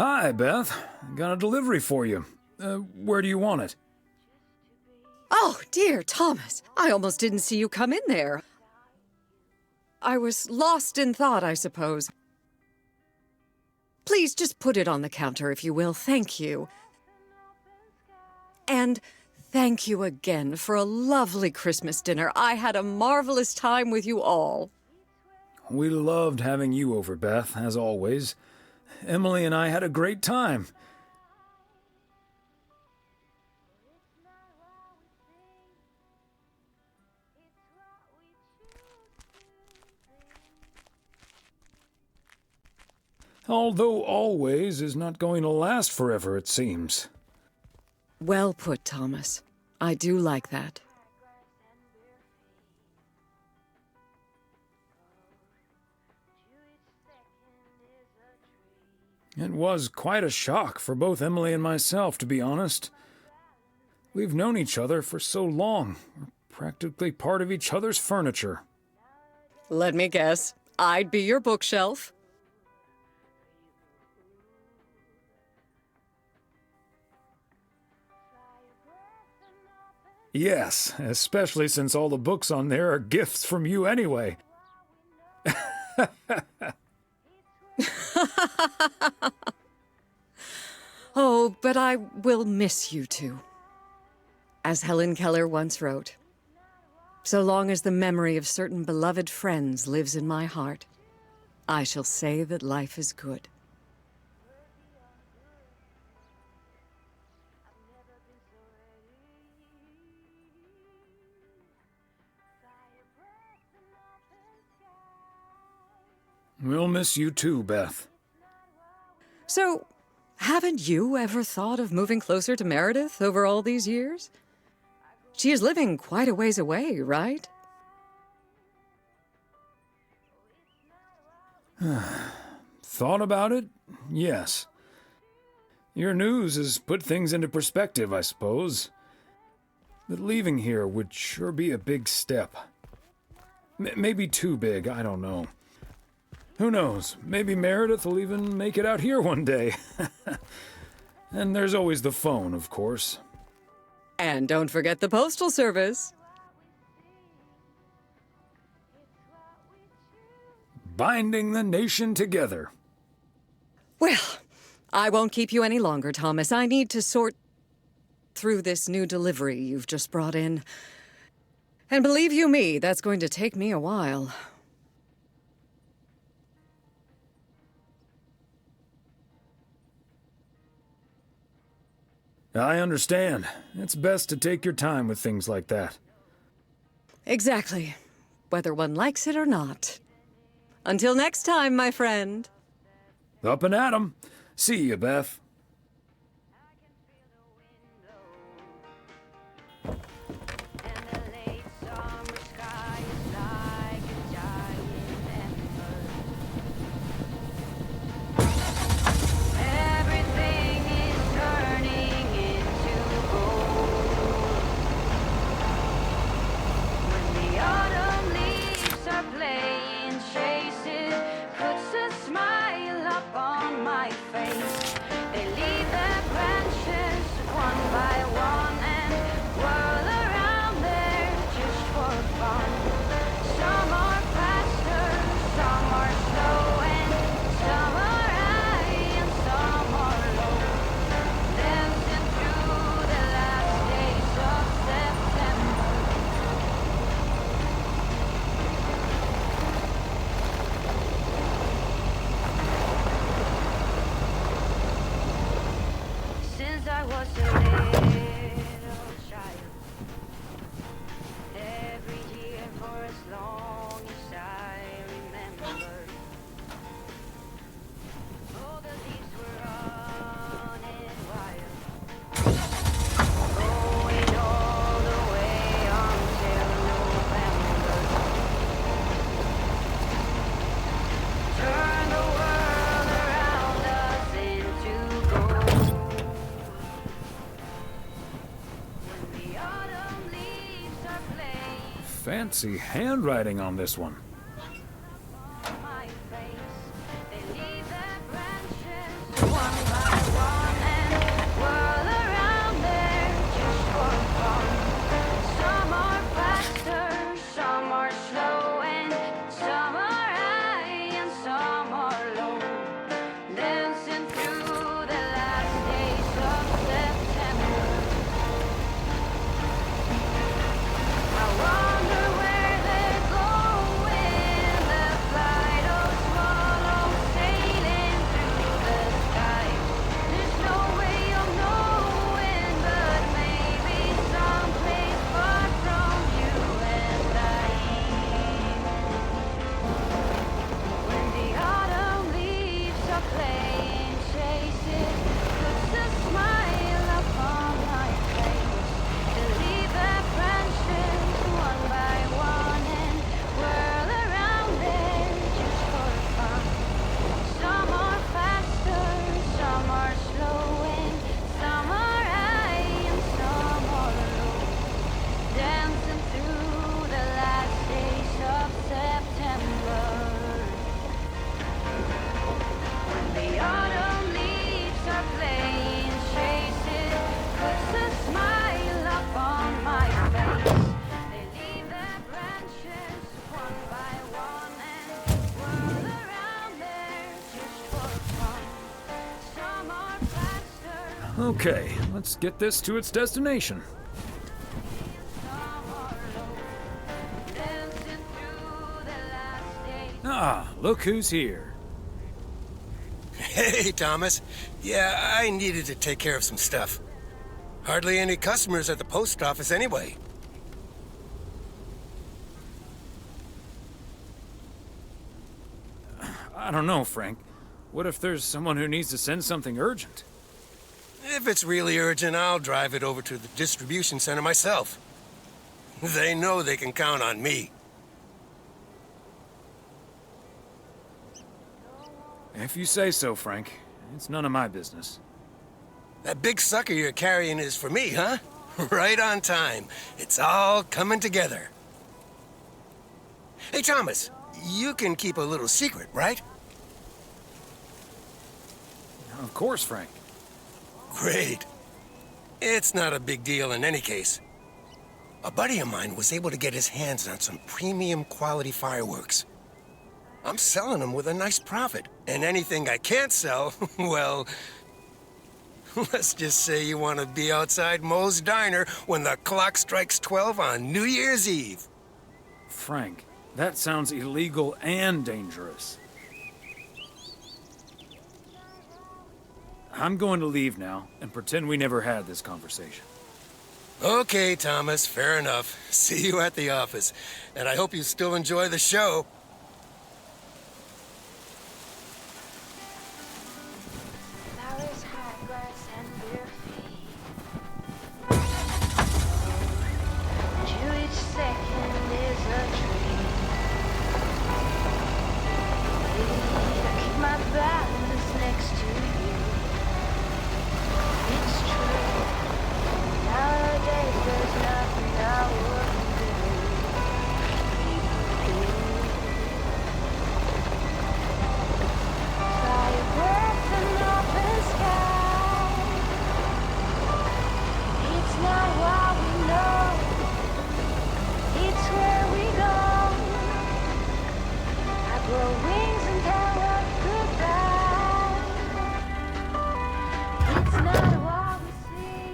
Hi, Beth. Got a delivery for you. Where do you want it? Oh, dear, Thomas. I almost didn't see you come in there. I was lost in thought, I suppose. Please just put it on the counter, if you will. Thank you. And thank you again for a lovely Christmas dinner. I had a marvelous time with you all. We loved having you over, Beth, as always. Emily and I had a great time. Although always is not going to last forever, it seems. Well put, Thomas. I do like that. It was quite a shock for both Emily and myself, to be honest. We've known each other for so long. We're practically part of each other's furniture. Let me guess. I'd be your bookshelf. Yes, especially since all the books on there are gifts from you anyway. Oh, but I will miss you two. As Helen Keller once wrote, so long as the memory of certain beloved friends lives in my heart, I shall say that life is good. We'll miss you too, Beth. So, haven't you ever thought of moving closer to Meredith over all these years? She is living quite a ways away, right? Thought about it? Yes. Your news has put things into perspective, I suppose. But leaving here would sure be a big step. Maybe too big, I don't know. Who knows? Maybe Meredith will even make it out here one day. And there's always the phone, of course. And don't forget the postal service. Binding the nation together. Well, I won't keep you any longer, Thomas. I need to sort through this new delivery you've just brought in. And believe you me, that's going to take me a while. I understand. It's best to take your time with things like that. Exactly. Whether one likes it or not. Until next time, my friend. Up and at 'em. See you, Beth. Fancy handwriting on this one. One Okay, let's get this to its destination. Ah, look who's here. Hey, Thomas. Yeah, I needed to take care of some stuff. Hardly any customers at the post office anyway. I don't know, Frank. What if there's someone who needs to send something urgent? If it's really urgent, I'll drive it over to the distribution center myself. They know they can count on me. If you say so, Frank. It's none of my business. That big sucker you're carrying is for me, huh? Right on time. It's all coming together. Hey, Thomas, you can keep a little secret, right? Of course, Frank. Great. It's not a big deal in any case. A buddy of mine was able to get his hands on some premium quality fireworks. I'm selling them with a nice profit. And anything I can't sell, well, let's just say you want to be outside Moe's Diner when the clock strikes 12 on New Year's Eve. Frank, that sounds illegal and dangerous. I'm going to leave now and pretend we never had this conversation. Okay, Thomas, fair enough. See you at the office. And I hope you still enjoy the show. Flowers, high grass, and bare feet. To each second is a dream. I keep my balance next to you. It's true. Nowadays there's nothing I wouldn't do. Fireworks and open sky. It's not what we know. It's where we go. I grow wings and tell us goodbye. It's not what we see.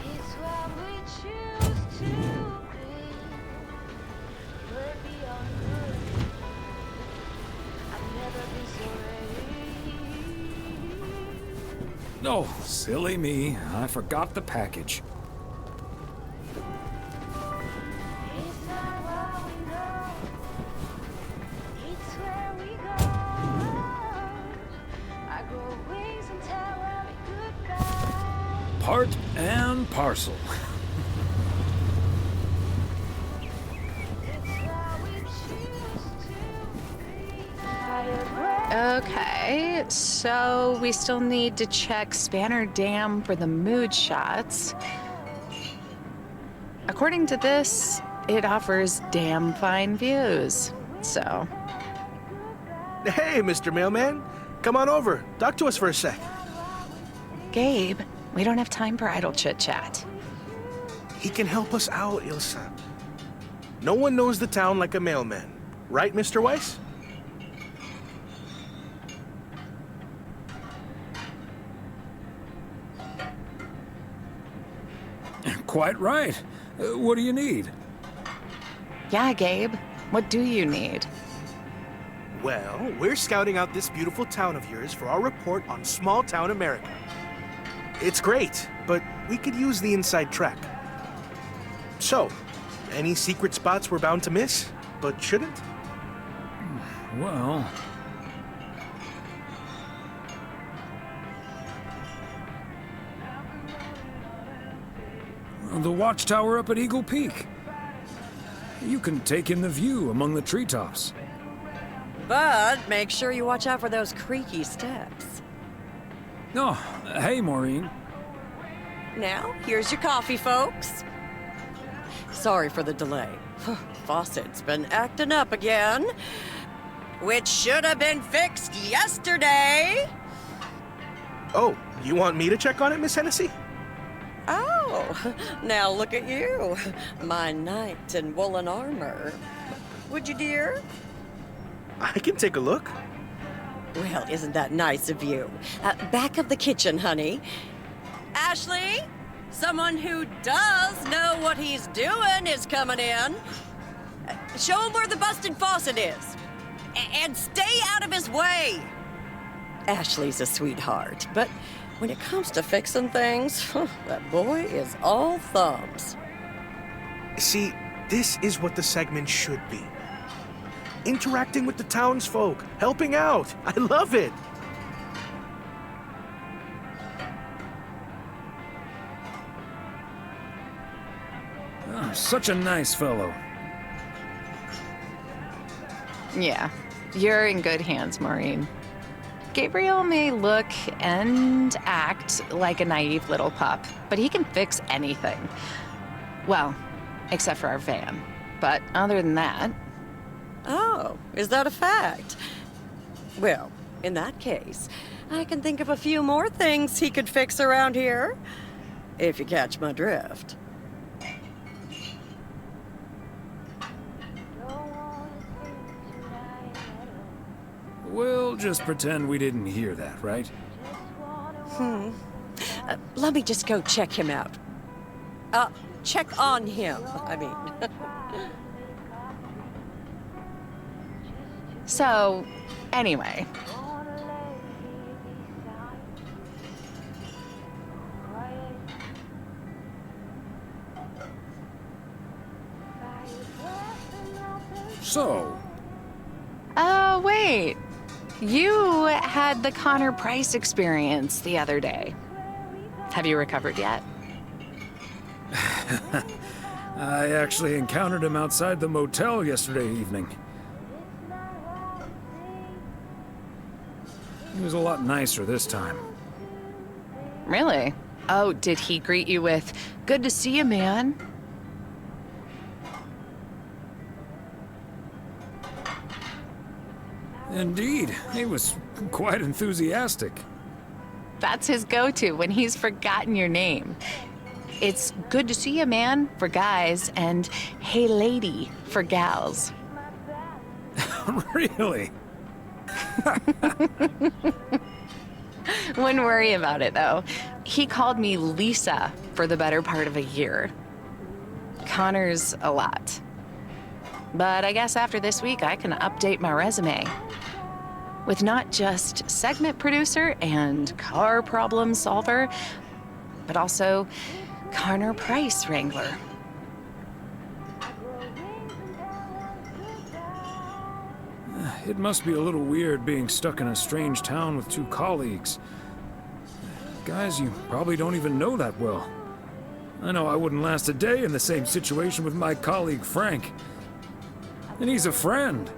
It's what we choose to be. We're beyond good. I've never been so ready. Oh, silly me. I forgot the package. It's not what we know. It's where we go. I grow wings and tell us goodbye. Part and parcel. It's what we choose to be. Fireworks. Okay, so we still need to check Spanner Dam for the mood shots. According to this, it offers damn fine views. So, Hey, Mr. Mailman. Come on over. Talk to us for a sec. Gabe, we don't have time for idle chit-chat. He can help us out, Ilsa. No one knows the town like a mailman. Right, Mr. Weiss? Quite right. What do you need? Yeah, Gabe, what do you need? Well, we're scouting out this beautiful town of yours for our report on small town America. It's great, but we could use the inside track. So, any secret spots we're bound to miss, but shouldn't? Well, the watchtower up at Eagle Peak. You can take in the view among the treetops. But make sure you watch out for those creaky steps. Oh, hey, Maureen. Now, here's your coffee, folks. Sorry for the delay. Faucet's been acting up again, which should have been fixed yesterday. Oh, you want me to check on it, Miss Hennessy? Oh, now look at you, my knight in woolen armor. Would you, dear? I can take a look. Well, isn't that nice of you? Back of the kitchen, honey. Ashley, someone who does know what he's doing is coming in. Show him where the busted faucet is. And stay out of his way. Ashley's a sweetheart, but when it comes to fixing things, that boy is all thumbs. See, this is what the segment should be. Interacting with the townsfolk, helping out. I love it. Oh, such a nice fellow. Yeah, you're in good hands, Maureen. Gabriel may look and act like a naive little pup, but he can fix anything. Well, except for our van. But other than that... Oh, is that a fact? Well, in that case, I can think of a few more things he could fix around here. If you catch my drift. We'll just pretend we didn't hear that, right? Let me just go check him out. Check on him, I mean. So, anyway. So, Wait. You had the Connor Price experience the other day. Have you recovered yet? I actually encountered him outside the motel yesterday evening. He was a lot nicer this time. Really? Oh, did he greet you with, "Good to see you, man"? Indeed, he was quite enthusiastic. That's his go-to when he's forgotten your name. It's "Good to see you, man" for guys and "Hey, lady" for gals. Really? Wouldn't worry about it, though. He called me Lisa for the better part of a year. Connor's a lot. But I guess after this week, I can update my resume. With not just segment producer and car problem solver, but also Connor Price wrangler. It must be a little weird being stuck in a strange town with two colleagues. Guys you probably don't even know that well. I know I wouldn't last a day in the same situation with my colleague Frank. And he's a friend.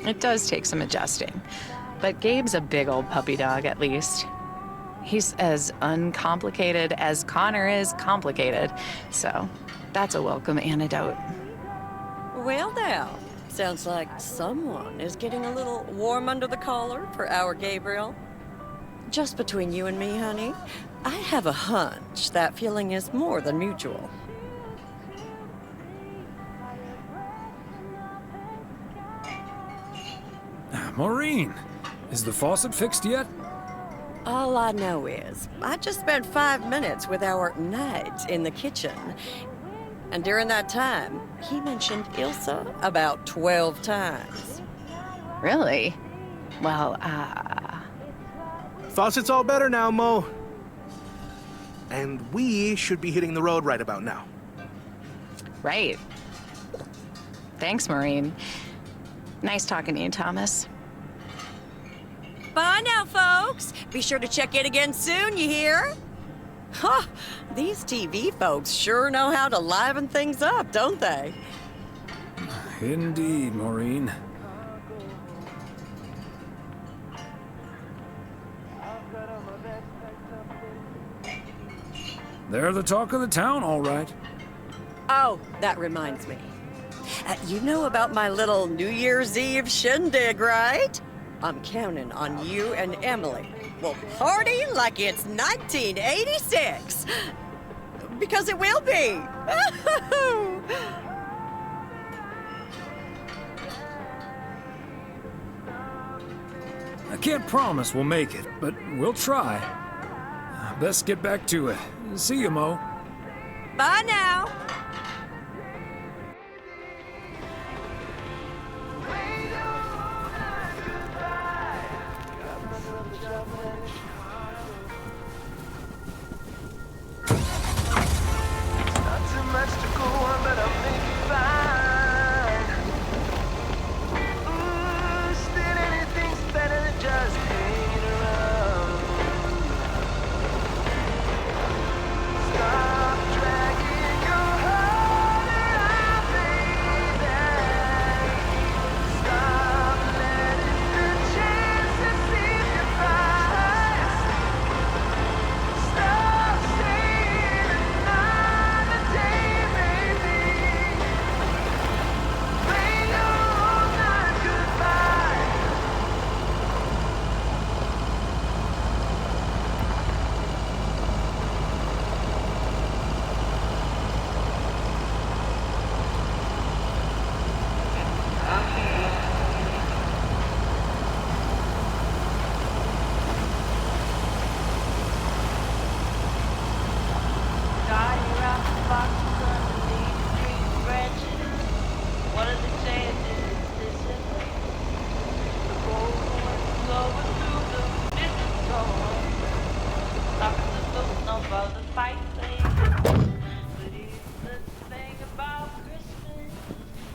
It does take some adjusting. But Gabe's a big old puppy dog, at least. He's as uncomplicated as Connor is complicated. So that's a welcome antidote. Well now, sounds like someone is getting a little warm under the collar for our Gabriel. Just between you and me, honey, I have a hunch that feeling is more than mutual. Maureen, is the faucet fixed yet? All I know is, I just spent 5 minutes with our knight in the kitchen. And during that time, he mentioned Ilsa about 12 times. Really? Well, Faucet's all better now, Mo. And we should be hitting the road right about now. right. Thanks, Maureen. Nice talking to you, Thomas. Bye now, folks. Be sure to check in again soon, you hear? Huh, these TV folks sure know how to liven things up, don't they? Indeed, Maureen. They're the talk of the town, all right. Oh, that reminds me. You know about my little New Year's Eve shindig, right? I'm counting on you and Emily. We'll party like it's 1986. Because it will be. can't promise we'll make it, but we'll try. Best get back to it. See you, Mo. Bye now. Not too much to go on, but I'll make it fine. Ooh, still anything's better than just hanging around. Stop dragging your heart around, baby. Stop letting the chances leave you fast. Stop saying another day, baby. Play your own night goodbye. Starting around the boxes underneath the tree branches. What are the chances this is? The cold wind blowing through the distant storm. Stopping the floating over the fireplace. But here's the thing about Christmas.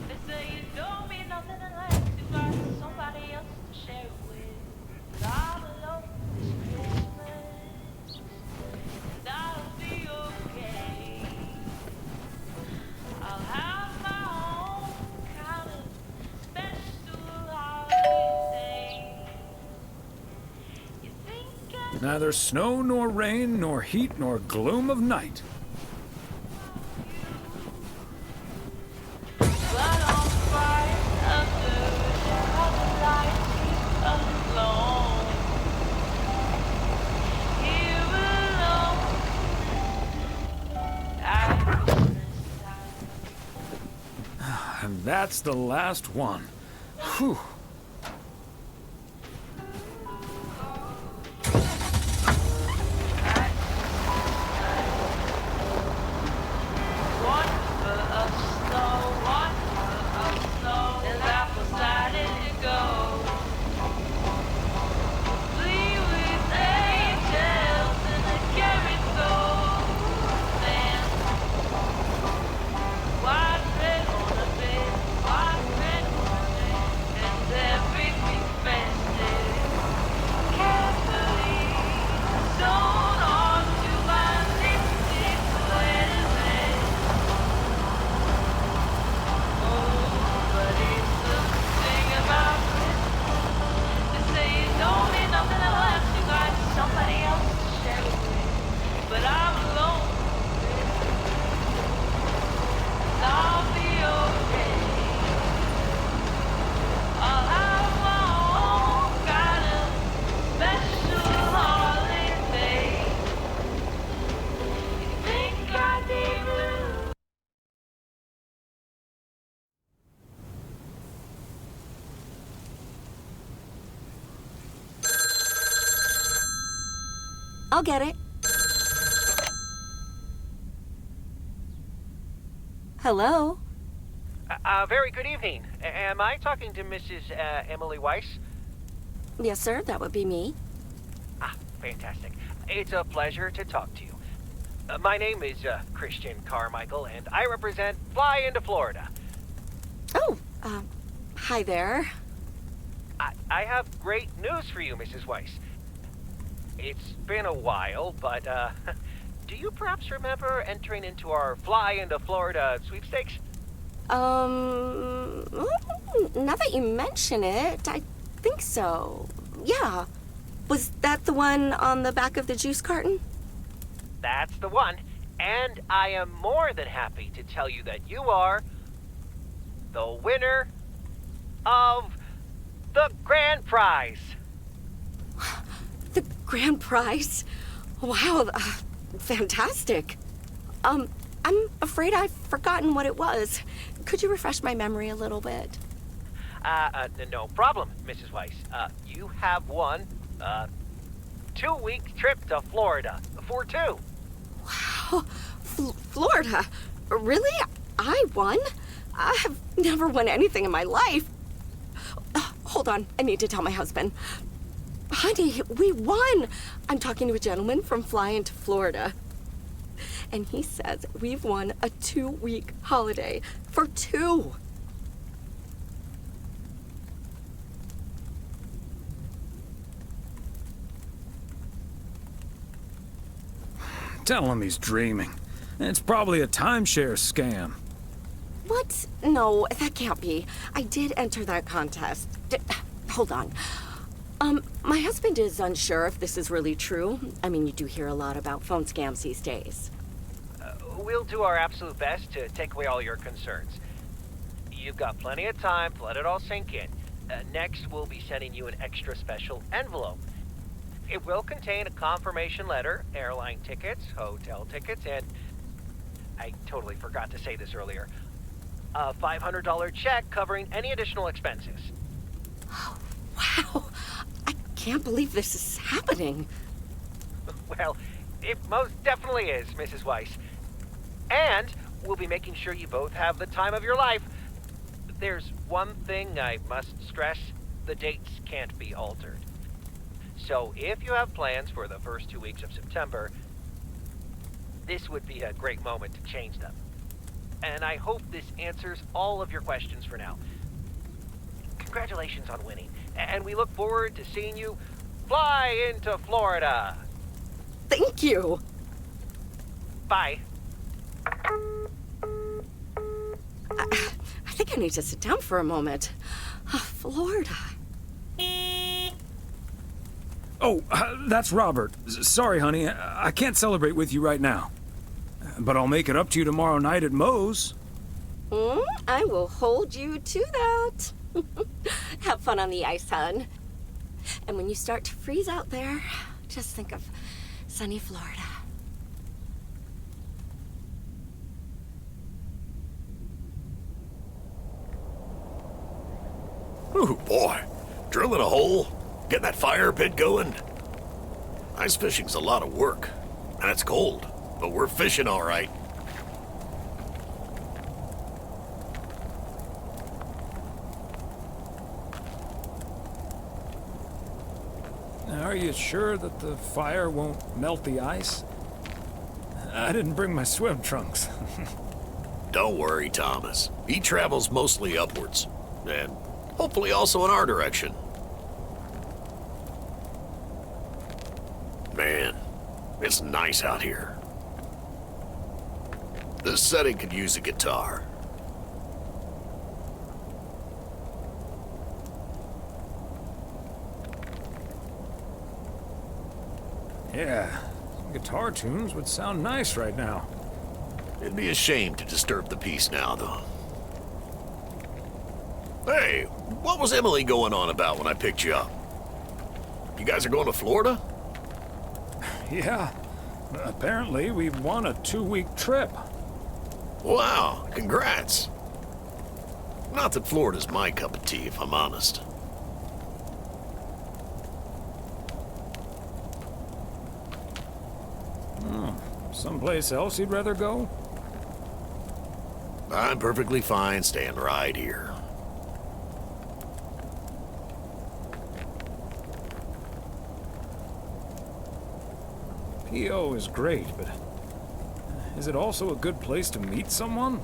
They say you don't mean nothing unless you got somebody else to share it with. But I'm alone this Christmas. And I'll be okay. I'll have my own kind of special holiday. You think I Neither snow nor rain, nor heat nor gloom of night. But on fire under all the lights keep us alone. Here alone at Christmas time. And that's the last one. Whew. One for us snow, one for us snow, and I decided to go. Flee with angels in the caravan. White bread on the bed, white bread on the bed, and everything festive. Carefully sewn onto my lipstick sweater. But it's the thing about Christmas. They say you don't need nothing unless you got somebody else to share it with. But I'm alone. And I'll be okay. I'll have my own kind of special holiday. You think I'd be blue? I'll get it. Hello? Very good evening. Am I talking to Mrs. Emily Weiss? Yes, sir, that would be me. Ah, fantastic. It's a pleasure to talk to you. My name is Christian Carmichael, and I represent Fly into Florida. Oh, hi there. I have great news for you, Mrs. Weiss. It's been a while, but do you perhaps remember entering into our Fly into Florida sweepstakes? Now that you mention it, I think so. Yeah. Was that the one on the back of the juice carton? That's the one. And I am more than happy to tell you that you are the winner of the grand prize. The grand prize? Wow, fantastic. I'm afraid I've forgotten what it was. Could you refresh my memory a little bit? No problem, Mrs. Weiss. You have won, 2-week trip to Florida for 2. Wow, Florida? Really? I won? I have never won anything in my life. Hold on, I need to tell my husband. Honey, we won! I'm talking to a gentleman from flying to Florida. And he says we've won a 2-week holiday for 2. Tell him he's dreaming. It's probably a timeshare scam. What? No, that can't be. I did enter that contest. Hold on. My husband is unsure if this is really true. I mean, you do hear a lot about phone scams these days. We'll do our absolute best to take away all your concerns. You've got plenty of time to let it all sink in. Next, we'll be sending you an extra special envelope. It will contain a confirmation letter, airline tickets, hotel tickets, and I totally forgot to say this earlier, a $500 check covering any additional expenses. Oh, wow. I can't believe this is happening. Well, it most definitely is, Mrs. Weiss. And we'll be making sure you both have the time of your life. There's one thing I must stress. The dates can't be altered. So if you have plans for the first 2 weeks of September, this would be a great moment to change them. And I hope this answers all of your questions for now. Congratulations on winning, and we look forward to seeing you fly into Florida. Thank you. Bye. I think I need to sit down for a moment. Florida. Oh, that's Robert. Sorry, honey. I can't celebrate with you right now. But I'll make it up to you tomorrow night at Moe's. I will hold you to that. Have fun on the ice, hon. And when you start to freeze out there, just think of sunny Florida. Ooh, boy. Drilling a hole, getting that fire pit going. Ice fishing's a lot of work, and it's cold, but we're fishing all right. Are you sure that the fire won't melt the ice? I didn't bring my swim trunks. Don't worry, Thomas. He travels mostly upwards, and hopefully also in our direction. Man, it's nice out here. This setting could use a guitar. Yeah, guitar tunes would sound nice right now. It'd be a shame to disturb the peace now, though. Hey, what was Emily going on about when I picked you up? You guys are going to Florida? Yeah, apparently we won a 2-week trip. Wow, congrats. Not that Florida's my cup of tea, if I'm honest. Someplace else you'd rather go? I'm perfectly fine staying right here. P.O. is great, but is it also a good place to meet someone?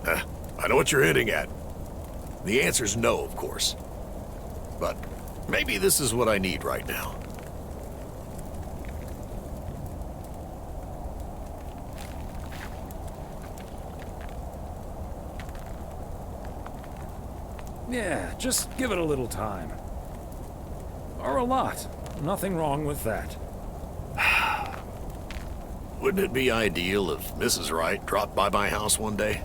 I know what you're hitting at. The answer's no, of course. But maybe this is what I need right now. Yeah, just give it a little time. Or a lot. Nothing wrong with that. Wouldn't it be ideal if Mrs. Wright dropped by my house one day?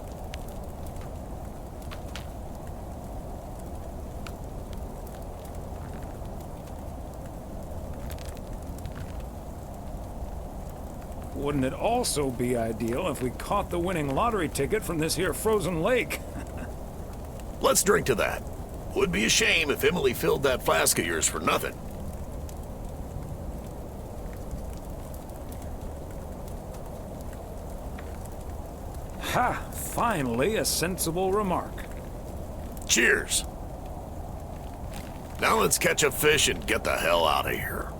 Wouldn't it also be ideal if we caught the winning lottery ticket from this here frozen lake? Let's drink to that. Would be a shame if Emily filled that flask of yours for nothing. Ha! Finally, a sensible remark. Cheers. Now let's catch a fish and get the hell out of here.